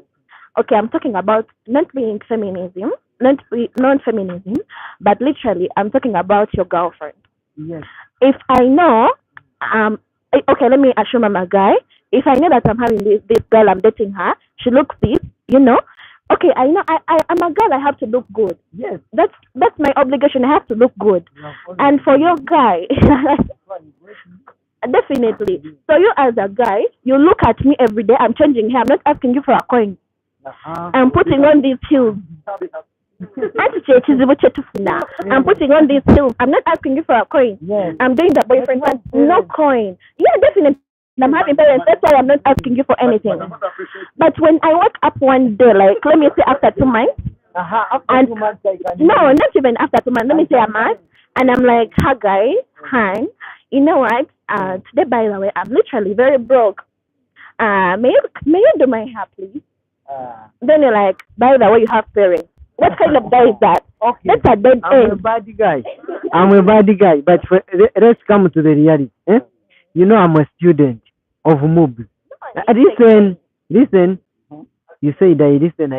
Okay, I'm talking about not being feminism, non-feminism, but literally, I'm talking about your girlfriend. Yes. If I know, okay, let me assume I'm a guy. If I know that I'm having this girl, I'm dating her, she looks this, okay, I know I'm a girl, I have to look good. Yes. That's my obligation, I have to look good. And for your guy, definitely. So you as a guy, you look at me every day, I'm changing hair, I'm not asking you for a coin. I'm putting on these heels. I'm putting on these heels. I'm not asking you for a coin. Yes. I'm doing the boyfriend one, no coin. Yeah, definitely. I'm having parents. That's why I'm not asking you for anything. But when I wake up one day, like let me say after 2 months, After And 2 months, I can. no, not even after 2 months. Let me say a month. And I'm like, hi guys, hi. You know what? Today, by the way, I'm literally very broke. May you do my hair, please? Then you're like, by the way, you have parents. What kind of guy is that? Okay. That's a dead I'm a end. bad guy. I'm a bad guy. But let's come to the reality. You know, I'm a student of MUBS. Listen. You said I listen.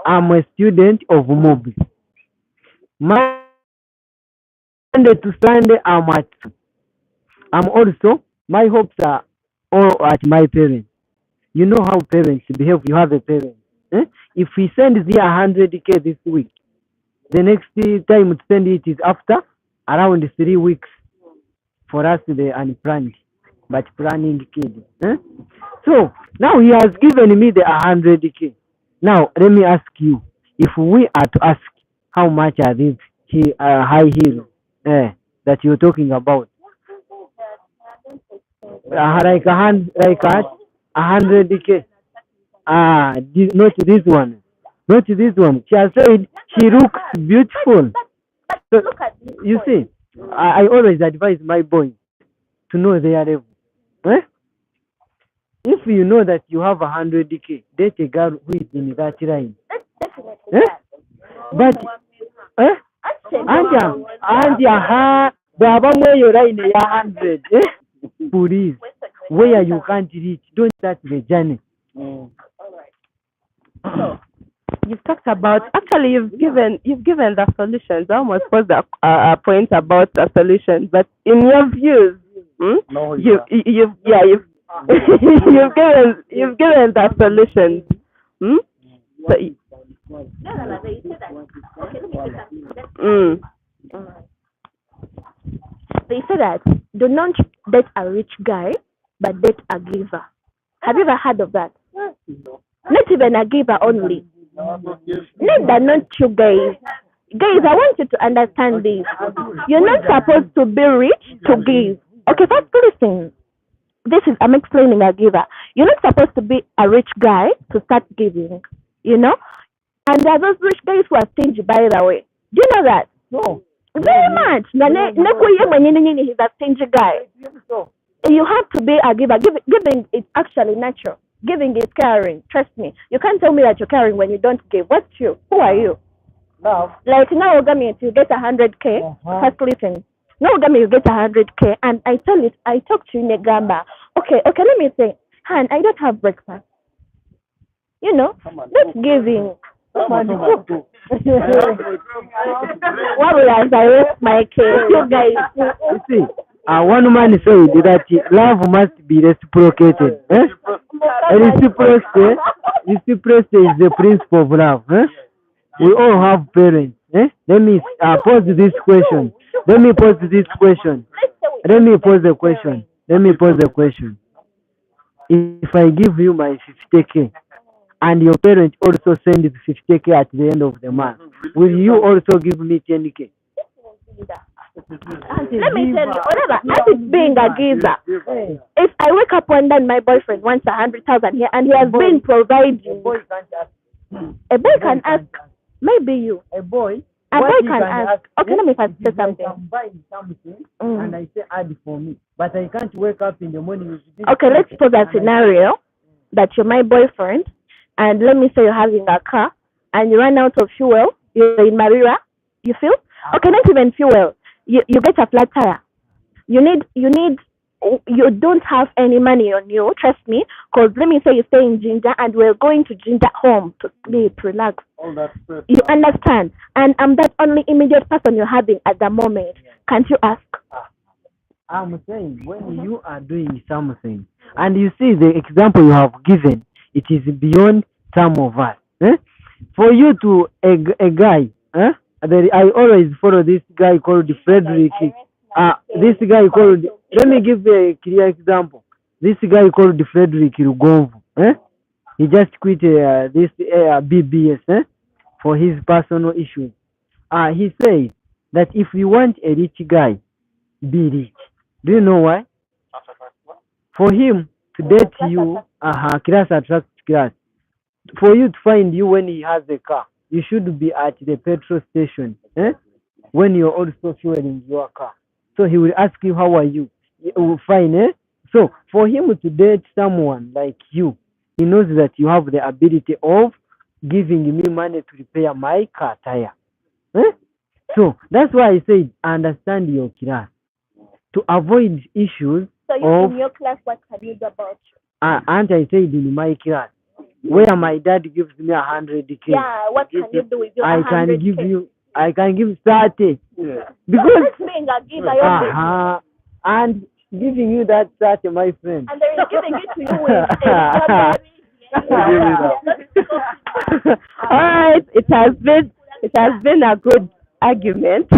I'm a student of MUBS. Monday to Sunday, I'm at. I'm also, my hopes are all at my parents. You know how parents behave. You have a parent. If we send you 100K this week, the next time to send it is after around 3 weeks for us the unplanned but planning kid. So now he has given me the 100K. Now let me ask you, if we are to ask how much are these high heels that you're talking about? Like 100K. Not this one. Not this one. She has said she looks beautiful. So, Look at this you boy. see, I always advise my boys to know their level. Eh? If you know that you have 100K, date a girl who is in that line. Definitely Eh? that. But, eh? Anja, baba mweyo line ya 100. Please, where you can't reach, don't start the journey. You've talked about, actually you've given the solutions. I almost posed a point about the solutions, but in your views, No, you've you've given the solutions. So, No, you said that. Okay, let me say something. mm, They say that do not date a rich guy, but date a giver. Have you ever heard of that? Not even a giver only. Not that not you guys. Guys, I want you to understand this. You're not supposed to be rich to give. Okay, first listen. I'm explaining a giver. You're not supposed to be a rich guy to start giving. You know? And there are those rich guys who are stingy, by the way. Do you know that? No. Very much. He's a stingy guy. You have to be a giver. Giving is actually natural. Giving is caring. Trust me. You can't tell me that you're caring when you don't give. What's you? Who are you? Now, Like now, Ogami, you get 100K. First listen. Now, Ogami, you get 100K, and I talk to you, Negamba. Okay, let me say, Han, I don't have breakfast. You know, that's giving. Why would I waste my case? You guys. you see, one man said that love must be reciprocated. Reciprocity is the principle of love. We all have parents. Let me pose this question. Let me pose the question. If I give you my 50K and your parent also send the 50K at the end of the month, will you also give me 10K? Let me tell you, whatever, as it's being a geezer, if I wake up one day and my boyfriend wants 100,000 here and he has been providing, a boy can ask, maybe you. A boy can ask. Okay, let me first say something. And I say add for me, but I can't wake up in the morning with this. Okay, let's pose a scenario that you're my boyfriend, and let me say you're having a car and you run out of fuel. You're in Marira. You feel? Okay, not even fuel. You get a flat tire. You don't have any money on you. Trust me, because let me say you stay in Ginger and we're going to Ginger home to sleep, relax. You understand? And I'm that only immediate person you're having at the moment. Can't you ask? I'm saying when you are doing something and you see the example you have given, it is beyond some of us. For you to a guy, I always follow this guy called Frederick. This guy called. Let me give a clear example. This guy called Frederick Rugonvu. He just quit this BBS for his personal issues. He said that if you want a rich guy, be rich. Do you know why? For him to date you, class attracts class. For you to find you when he has a car, you should be at the petrol station when you're also fueling your car. So he will ask you, how are you? Fine, eh? So for him to date someone like you, he knows that you have the ability of giving me money to repair my car tire. Eh? So that's why I said understand your class to avoid issues So you of in your class, what can you do about you? and I said in my class where my dad gives me 100K, Yeah, what can you do with your I can 100K? give you, I can give 30. Yeah. Because That's being a giver, your business. and giving you that 30, my friend. And they're giving it to you with a All right, it has been a good argument.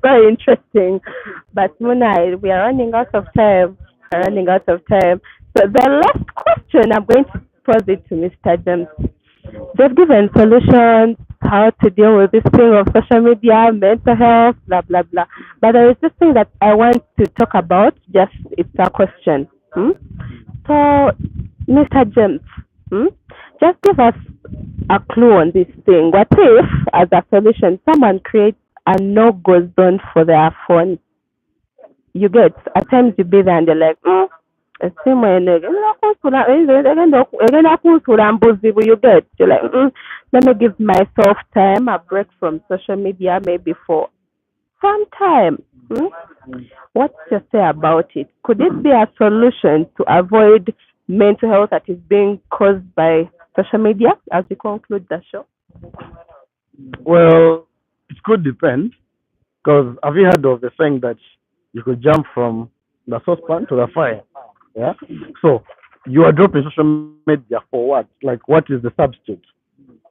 Very interesting. But Muna, we are running out of time. We're running out of time. So the last question, I'm going to pose it to Mr. James. They've given solutions how to deal with this thing of social media, mental health, blah blah blah. But there is this thing that I want to talk about. Just it's a question. So, Mr. James, hmm? just give us a clue on this thing. What if, as a solution, someone creates a no-go zone for their phone? You get, at times you be there and they're like, esimu eno egenda kunsula mbuzibu, you get, you're like, let me give myself time, a break from social media, maybe for some time. What's your say about it? Could it be a solution to avoid mental health that is being caused by social media as we conclude the show? Well, it could depend. Because have you heard of the saying that you could jump from the saucepan to the fire? Yeah. So you are dropping social media for what? Like, what is the substitute?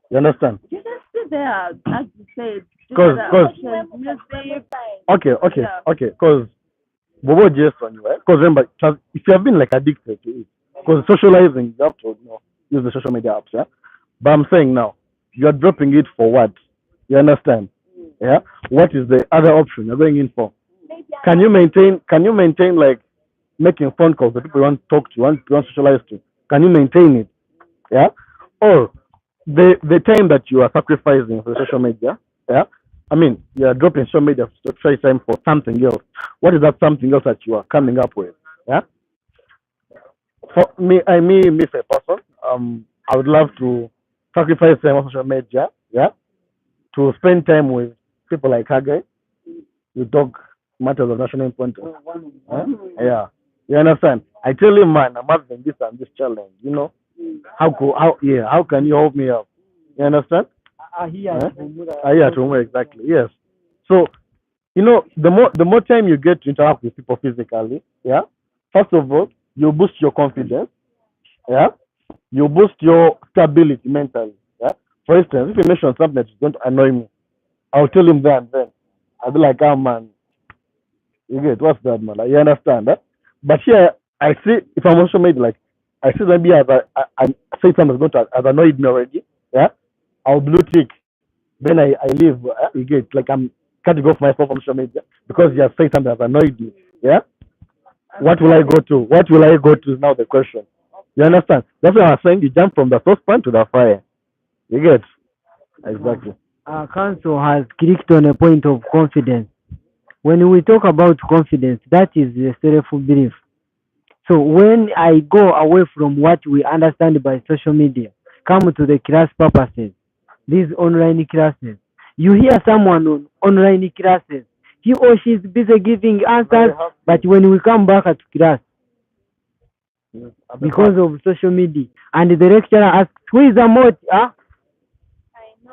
You understand? You just sit there, as you said, Because, music. okay, Yeah. okay. Because Bobo just on you, eh? Because remember, if you have been like addicted to it, because socializing, you have to use the social media apps, yeah. But I'm saying now, you are dropping it for what? You understand? Yeah. What is the other option you're going in for? Can you maintain? Can you maintain like making phone calls that people want to talk to, want to socialize to? Can you maintain it? Yeah. Or the time that you are sacrificing for social media, yeah. I mean, you are dropping social media to try time for something else. What is that something else that you are coming up with? Yeah. For me, me, as a person, I would love to sacrifice time on social media, yeah, to spend time with people like Haggai. You talk matters of national importance. Huh? Yeah, you understand? I tell him, man, I'm having this and this challenge. You know, how can you help me out? You understand? Huh? Yeah, to exactly. Yes. So the more time you get to interact with people physically, yeah. First of all, you boost your confidence, yeah. You boost your stability mentally, yeah. For instance, if you mention something that's going to annoy me, I'll tell him there and then. I'll be like, oh man, you get what's that, man? Like, you understand that? But here, I see if I'm also made like I see maybe as I say something that's going to has annoyed me already, yeah. I'll blue tick. Then I leave. You get like I'm cutting off myself from social media because you have said something that has annoyed me, yeah. What will I go to? What will I go to is now the question. You understand? That's why I was saying you jump from the saucepan to the fire. You get exactly. Our council has clicked on a point of confidence. When we talk about confidence, that is the self-belief. So when I go away from what we understand by social media, come to the class purposes, these online classes, you hear someone on online classes, he or she is busy giving answers, but when we come back at class, because of social media, and the lecturer asks, who is the mot? Huh?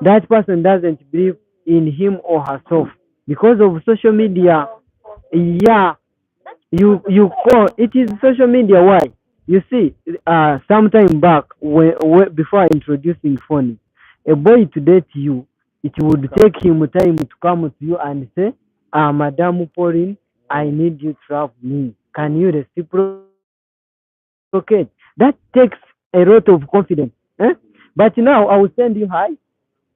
That person doesn't believe in him or herself because of social media. Yeah, you call it is social media. Why? You see, sometime back when before introducing phone, a boy to date you, it would take him time to come to you and say, Madam Pauline, I need you to help me. Can you reciprocate? That takes a lot of confidence. Eh? But now I will send you hi.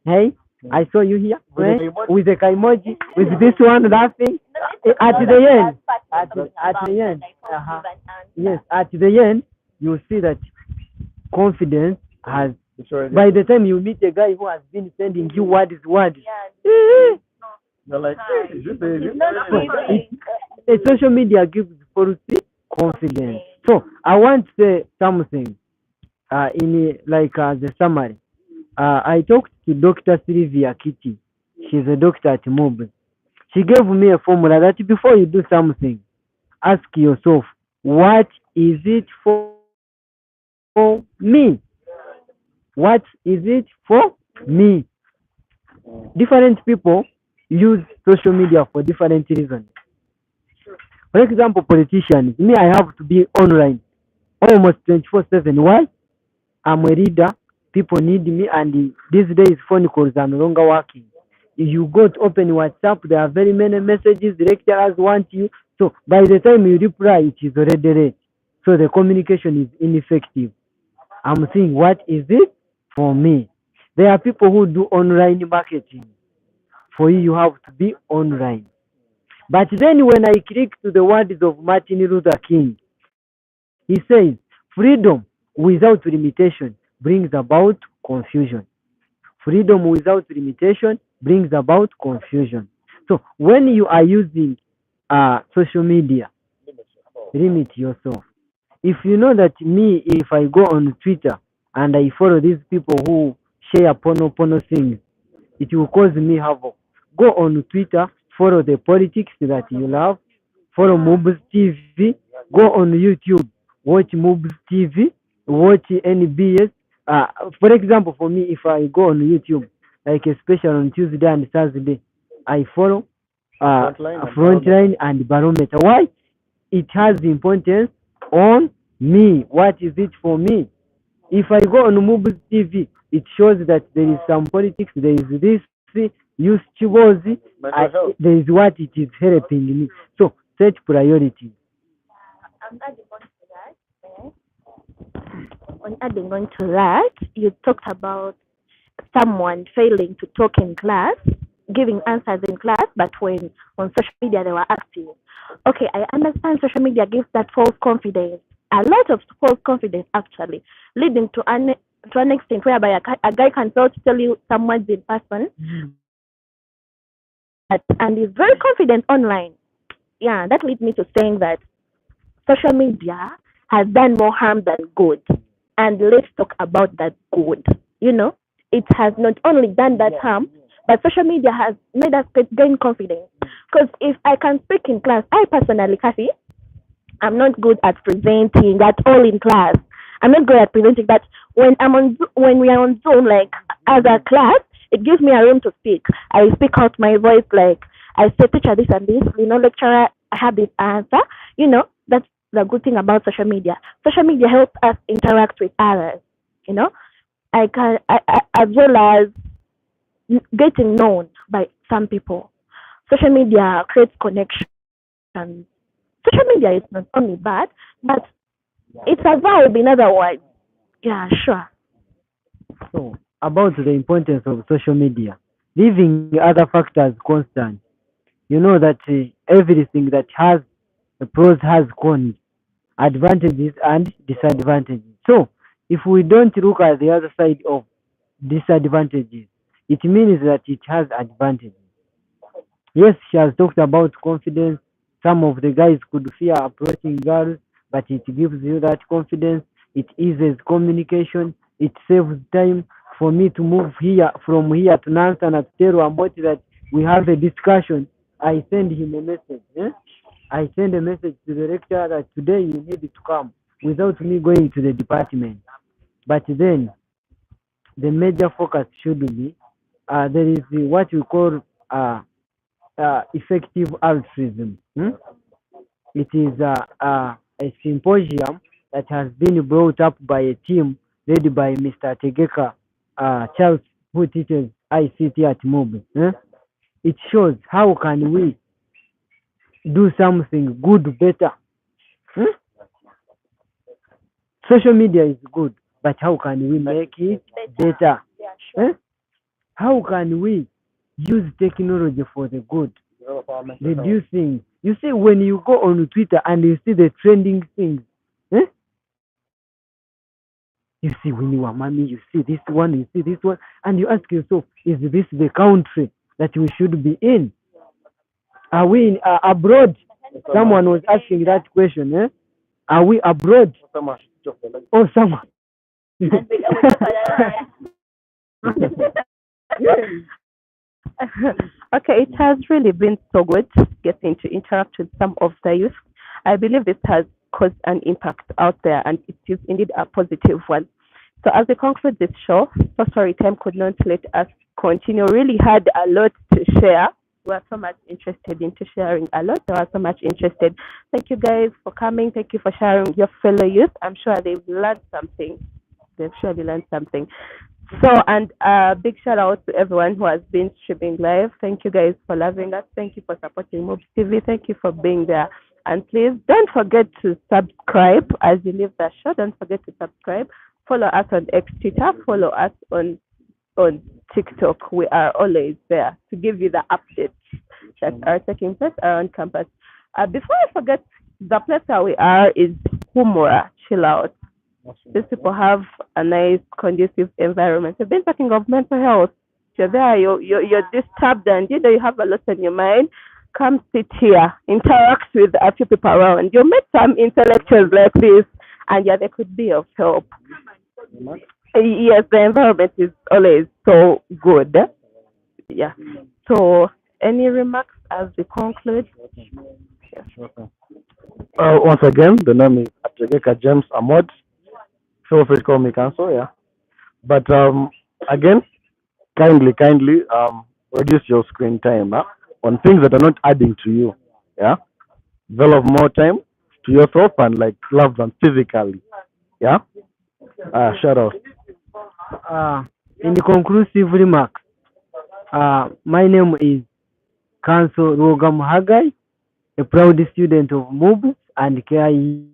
Hey, I saw you here with the kaimoji, with this one laughing. At the end, at the end, yes, at the end, you see that confidence has By the time you meet a guy who has been sending you words, You're like, hey, is this social media gives false confidence. So I want to say something in the summary. I talked to Dr. Sylvia Kitty. She's a doctor at MUBS. She gave me a formula that before you do something, ask yourself, what is it for me? What is it for me? Different people use social media for different reasons. For example, politicians, me, I have to be online almost 24/7. Why? I'm a leader. People need me, and these days phone calls are no longer working. If you go to open WhatsApp, there are very many messages. The lecturers want you. So by the time you reply, it is already late. So the communication is ineffective. I'm saying, what is it for me? There are people who do online marketing. For you, you have to be online. But then when I click to the words of Martin Luther King, he says, freedom without limitation brings about confusion. Freedom without limitation brings about confusion. So when you are using social media, limit yourself. If you know that me, if I go on Twitter and I follow these people who share pono things, it will cause me havoc. Go on Twitter, follow the politics that you love, follow MUBS TV, go on YouTube, watch MUBS TV, watch NBS. For example, for me, if I go on YouTube, like especially on Tuesday and Thursday, I follow Frontline and Barometer. Why? It has importance on me. What is it for me? If I go on MUBS TV, it shows that there is some politics, there is this, use Kiboozi, there is what it is helping me. So set priorities. Adding on to that, you talked about someone failing to talk in class, giving answers in class, but when on social media they were active. Okay, I understand social media gives that false confidence, a lot of false confidence actually, leading to an extent whereby a guy can tell to tell you someone's in person, and is very confident online. Yeah, that leads me to saying that social media has done more harm than good. And let's talk about that good. You know, it has not only done that harm, but social media has made us gain confidence. Because if I can speak in class, I personally, Kathy, I'm not good at presenting at all in class. I'm not good at presenting, but when we are on Zoom, like as a class, it gives me a room to speak. I speak out my voice, like I say, teacher, this and this. Lecturer, I have this answer. That's the good thing about social media. Social media helps us interact with others. You know, as well as getting known by some people. Social media creates connections. Social media is not only bad, but it's a vibe, in other words. Yeah, sure. So about the importance of social media, leaving other factors constant. You know that everything that has the pros has cons, advantages and disadvantages. So if we don't look at the other side of disadvantages, it means that it has advantages. Yes, she has talked about confidence. Some of the guys could fear approaching girls, but it gives you that confidence. It eases communication. It saves time for me to move here from here to Nancy and to tell Amoti that we have a discussion. I send him a message. I send a message to the rector that today you need to come without me going to the department. But then the major focus should be there is what we call effective altruism. It is a symposium that has been brought up by a team led by Mr. Tegeka Charles, who teaches ICT at MUBS. It shows how can we do something good better. Social media is good, but how can we make it better? How can we use technology for the good? Reducing. You see, when you go on Twitter and you see the trending things, You see when you are mommy, you see this one, you see this one, and you ask yourself, is this the country that we should be in? Are we in, abroad? Someone was asking that question. Eh? Are we abroad or someone? Okay, it has really been so good getting to interact with some of the youth. I believe this has caused an impact out there, and it is indeed a positive one. So, as we conclude this show, so sorry, time could not let us continue. Really had a lot to share. We are so much interested into sharing a lot. We are so much interested. Thank you guys for coming. Thank you for sharing with your fellow youth. I'm sure they've learned something. They've surely learned something. So, and a big shout out to everyone who has been streaming live. Thank you guys for loving us. Thank you for supporting MUBS TV. Thank you for being there. And please don't forget to subscribe as you leave the show. Don't forget to subscribe. Follow us on X Twitter. Follow us on TikTok. We are always there to give you the updates that are taking place around campus. Before I forget, the place where we are is Humura. Chill out. These people have a nice, conducive environment. We've been talking of mental health. You're there, you're disturbed, and you have a lot on your mind. Come sit here, interact with a few people around. You meet some intellectuals like this, and yeah, they could be of help. Yes, the environment is always so good. Yeah. So, any remarks as we conclude? Yes. Once again, the name is Ategeka James Amod. Feel free to call me Council, yeah. But again, kindly reduce your screen time on things that are not adding to you. Yeah, develop more time to yourself and like love them physically. Yeah. Shout out. In the conclusive remarks, my name is Council Rogam Hagai, a proud student of MUBS and KIU,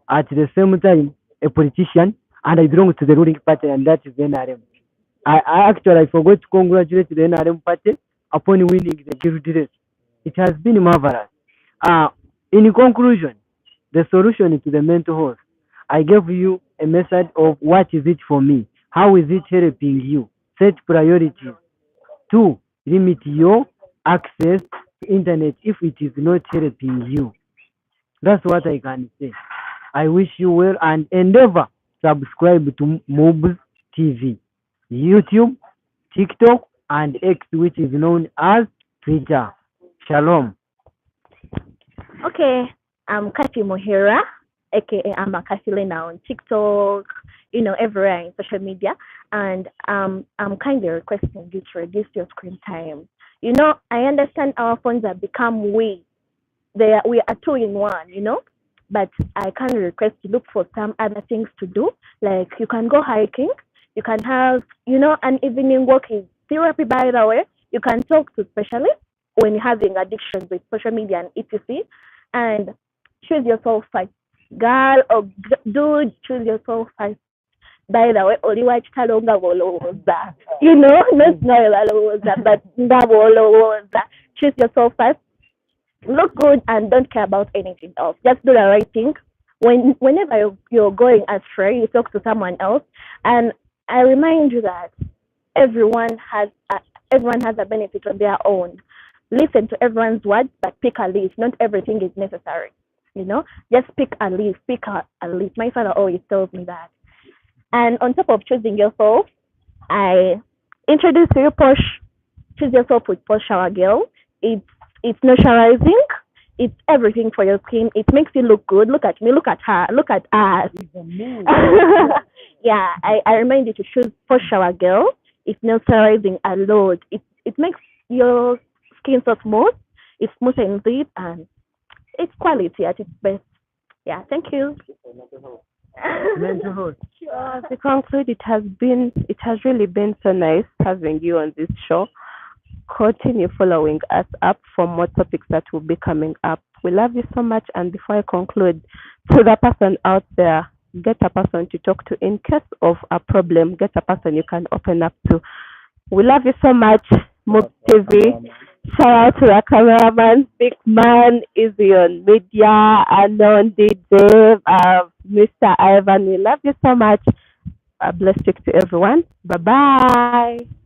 at the same time a politician, and I belong to the ruling party, and that is the NRM. I forgot to congratulate the NRM party upon winning the guild race. It has been marvelous. Uh, in conclusion, the solution to the mental health, I gave you a message of what is it for me, how is it helping you, set priorities. Two, limit your access to internet if it is not helping you. That's what I can say. I wish you well and endeavor subscribe to MUBS TV, YouTube, TikTok, and X, which is known as Twitter. Shalom. Okay, I'm Kati Mohira, aka I'm a Kasilena on TikTok, everywhere in social media, and I'm kindly requesting you to reduce your screen time. I understand our phones have become we are two in one, but I kindly request you look for some other things to do, like you can go hiking, you can have, an evening walk is therapy, by the way. You can talk to specialists when you're having addictions with social media and etc. And choose yourself first. Girl or dude, choose yourself first. By the way, only watch Talonga Woloza. Not Noela, but Ndaboloza. Choose yourself first. Look good and don't care about anything else. Just do the right thing. Whenever you're going astray, you talk to someone else. And I remind you that everyone has a benefit on their own. Listen to everyone's words, but pick a leaf. Not everything is necessary. Just pick a leaf. Pick a leaf. My father always tells me that. And on top of choosing yourself, I introduce to you Posh. Choose yourself with Posh Shower Gel. It's moisturizing. It's everything for your skin. It makes you look good. Look at me. Look at her. Look at us. Yeah, I remind you to choose Posh Shower Gel. It's moisturizing a lot. It makes your skin so smooth. It's smooth and deep, and it's quality at its best. Yeah, thank you. Mental health. To conclude, it has really been so nice having you on this show. Continue following us up for more topics that will be coming up. We love you so much. And before I conclude, to the person out there, get a person to talk to in case of a problem. Get a person you can open up to. We love you so much, MUBS TV. Shout out to our cameraman, Big Man, Easy on Media, Unknown DJ, Mr. Ivan. We love you so much. Blessed week to everyone. Bye bye.